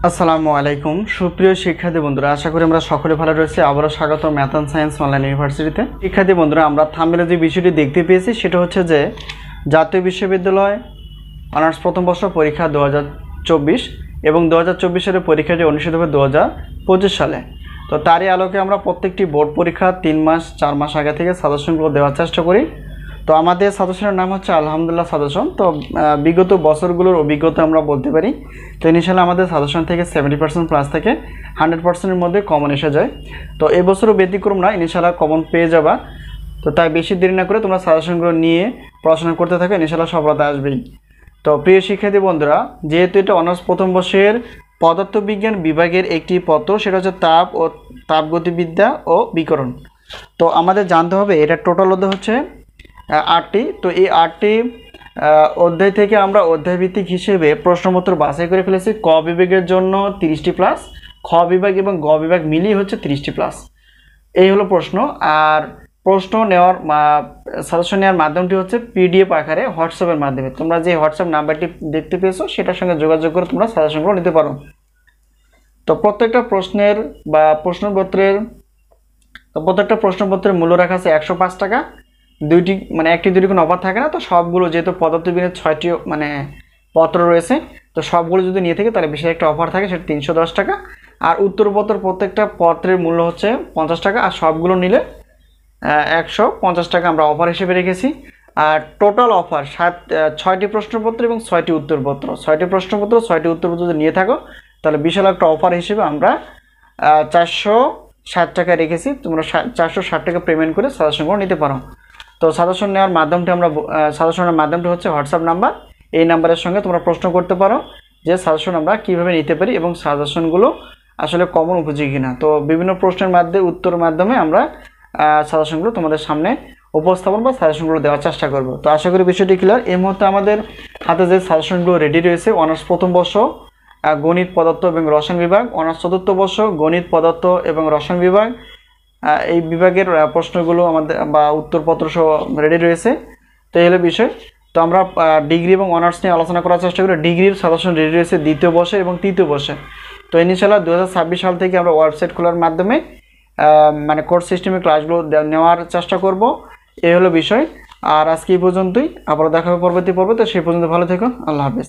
আসসালামু আলাইকুম সুপ্রিয় শিক্ষার্থী বন্ধুরা, আশা করি আমরা সকলে ভালো রয়েছে। আবারও স্বাগত ম্যাথ অ্যান্ড সায়েন্স অনলাইন ইউনিভার্সিটিতে। শিক্ষার্থী বন্ধুরা, আমরা থাম্বনেলে যে বিষয়টি দেখতে পেয়েছি সেটা হচ্ছে যে জাতীয় বিশ্ববিদ্যালয় অনার্স প্রথম বর্ষ পরীক্ষা 2024 এবং 2024 সালের পরীক্ষাটি অনুষ্ঠিত হবে 2025 সালে। তো তারই আলোকে আমরা প্রত্যেকটি বোর্ড পরীক্ষা 3 মাস 4 মাস আগে থেকে সাজেশনগুলো দেওয়ার চেষ্টা করি। তো আমাদের সাজেশনের নাম হচ্ছে আলহামদুলিল্লাহ সাজেশন। তো বিগত বছরগুলোর অভিজ্ঞতা আমরা বলতে পারি। তো ইনিশিয়ালি আমাদের সাজেশন থেকে 70% প্লাস থেকে 100%-এর মধ্যে কমন এসে যায়। তো এবছরও ব্যতিক্রম না, ইনিশিয়ালি কমন পেয়ে যাবা। তো তাই বেশি দেরি না করে তোমরা সাজেশনগুলো নিয়ে পড়াশোনা করতে থাকো, ইনিশিয়ালি সফলতা আসবেই। তো প্রিয় শিক্ষার্থী বন্ধুরা, যেহেতু এটা অনার্স প্রথম বর্ষের পদার্থবিজ্ঞান বিভাগের একটি পত্র, সেটা হচ্ছে তাপ ও তাপগতিবিদ্যা ও বিকিরণ। তো আমাদের জানতে হবে এটা টোটাল অধ্যায় হচ্ছে 8টি। তো এই 8টি অধ্যায় থেকে আমরা অধ্যায়ভিত্তিক হিসেবে প্রশ্নপত্র বাছাই করে ফেলেছি। ক বিভাগের জন্য 30টি প্লাস, খ বিভাগ এবং গ বিভাগ মিলিয়ে হচ্ছে 30টি প্লাস। এই হলো প্রশ্ন। আর প্রশ্ন নেওয়ার সাজেশন নেওয়ার মাধ্যমটি হচ্ছে পিডিএফ আকারে হোয়াটসঅ্যাপের মাধ্যমে। তোমরা যে হোয়াটসঅ্যাপ নাম্বারটি দেখতে পেয়েছো সেটার সঙ্গে যোগাযোগ করে তোমরা সাজেশনগুলো নিতে পারো। তো প্রত্যেকটা প্রশ্নপত্রের মূল্য রাখা আছে 105 টাকা। একটি দুটি কোনো অফার থাকে না। তো সবগুলো যেহেতু পদার্থবিজ্ঞানের 6টি পত্র রয়েছে, তো সবগুলো যদি নিয়ে থাকে তাহলে বিশেষ একটা অফার থাকে, সেটা 310 টাকা। আর উত্তরপত্র প্রত্যেকটা পত্রের মূল্য হচ্ছে 50 টাকা, আর সবগুলো নিলে 150 টাকা আমরা অফার হিসেবে রেখেছি। আর টোটাল অফার 6টি প্রশ্নপত্র এবং 6টি উত্তরপত্র, 6টি প্রশ্নপত্র 6টি উত্তরপত্র যদি নিয়ে থাকো তাহলে বিশাল একটা অফার হিসেবে আমরা 460 টাকা রেখেছি। তোমরা 460 টাকা পেমেন্ট করে সাজেশনগুলো নিতে পারো। তো সাজেশনের মাধ্যমটি হচ্ছে হোয়াটসঅ্যাপ নাম্বার। এই নাম্বারের সঙ্গে তোমরা প্রশ্ন করতে পারো যে সাজেশন আমরা কীভাবে নিতে পারি এবং সাজেশনগুলো আসলে কমন উপযোগী কিনা। তো বিভিন্ন প্রশ্নের উত্তরের মাধ্যমে আমরা সাজেশনগুলো তোমাদের সামনে উপস্থাপন বা সাজেশনগুলো দেওয়ার চেষ্টা করব। তো আশা করি বিষয়টি ক্লিয়ার। এই মুহূর্তে আমাদের হাতে যে সাজেশনগুলো রেডি রয়েছে, অনার্স প্রথম বর্ষ গণিত পদার্থ এবং রসায়ন বিভাগ, অনার্স চতুর্থ বর্ষ গণিত পদার্থ এবং রসায়ন বিভাগ, এই বিভাগের প্রশ্নগুলো আমাদের বা উত্তরপত্র সহ রেডি রয়েছে। তো এই হলো বিষয়। তো আমরা ডিগ্রি এবং অনার্স নিয়ে আলোচনা করার চেষ্টা করি। ডিগ্রির সাজেশন রেডি রয়েছে দ্বিতীয় বর্ষে এবং তৃতীয় বর্ষে। তো ইনশাআল্লাহ 2026 সাল থেকে আমরা ওয়েবসাইট খোলার মাধ্যমে কোর্স সিস্টেমের ক্লাসগুলো নেওয়ার চেষ্টা করব। এই হলো বিষয়। আর আজকে এই পর্যন্তই, আবার দেখা হবে পরবর্তী পর্বে। তো সেই পর্যন্ত ভালো থেকো, আল্লাহ হাফেজ।